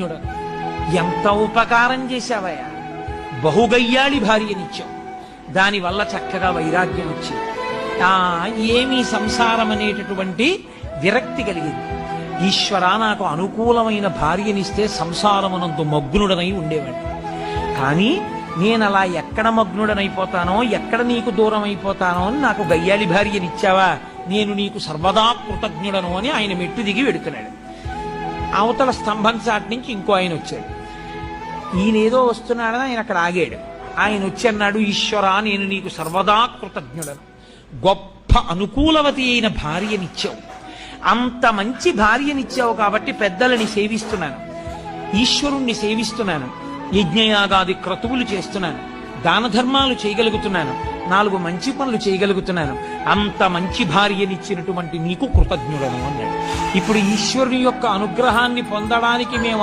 కృతజ్ఞుడను. ఎంత ఉపకారం చేశావయ్యా, బహుగయ్యాళి భార్యనిచ్చావు, దానివల్ల చక్కగా వైరాగ్యం వచ్చింది. ఏమీ సంసారం అనేటటువంటి విరక్తి కలిగింది. ఈశ్వర, నాకు అనుకూలమైన భార్యనిస్తే సంసారమునందు మగ్నుడనై ఉండేవాడు. కానీ నేను అలా ఎక్కడ మగ్నుడనైపోతానో, ఎక్కడ నీకు దూరం అయిపోతానో అని నాకు గయ్యాళి భార్యనిచ్చావా, నేను నీకు సర్వదా కృతజ్ఞుడను అని ఆయన మెట్టు దిగి వెడుతున్నాడు. అవతల స్తంభం చాటి నుంచి ఇంకో ఆయన వచ్చాడు. ఈయనేదో వస్తున్నాడని ఆయన అక్కడ ఆగాడు. ఆయన వచ్చి అన్నాడు, ఈశ్వర, నేను నీకు సర్వదా కృతజ్ఞుడను. గొప్ప అనుకూలవతి అయిన భార్యనిచ్చావు, అంత మంచి భార్యనిచ్చావు కాబట్టి పెద్దలని సేవిస్తున్నాను, ఈశ్వరుణ్ణి సేవిస్తున్నాను, యజ్ఞయాగాది క్రతువులు చేస్తున్నాను, దాన ధర్మాలు చేయగలుగుతున్నాను, 4 మంచి పనులు చేయగలుగుతున్నాను. అంత మంచి భార్యనిచ్చినటువంటి నీకు కృతజ్ఞుడను అన్నాడు. ఇప్పుడు ఈశ్వరుని యొక్క అనుగ్రహాన్ని పొందడానికి మేము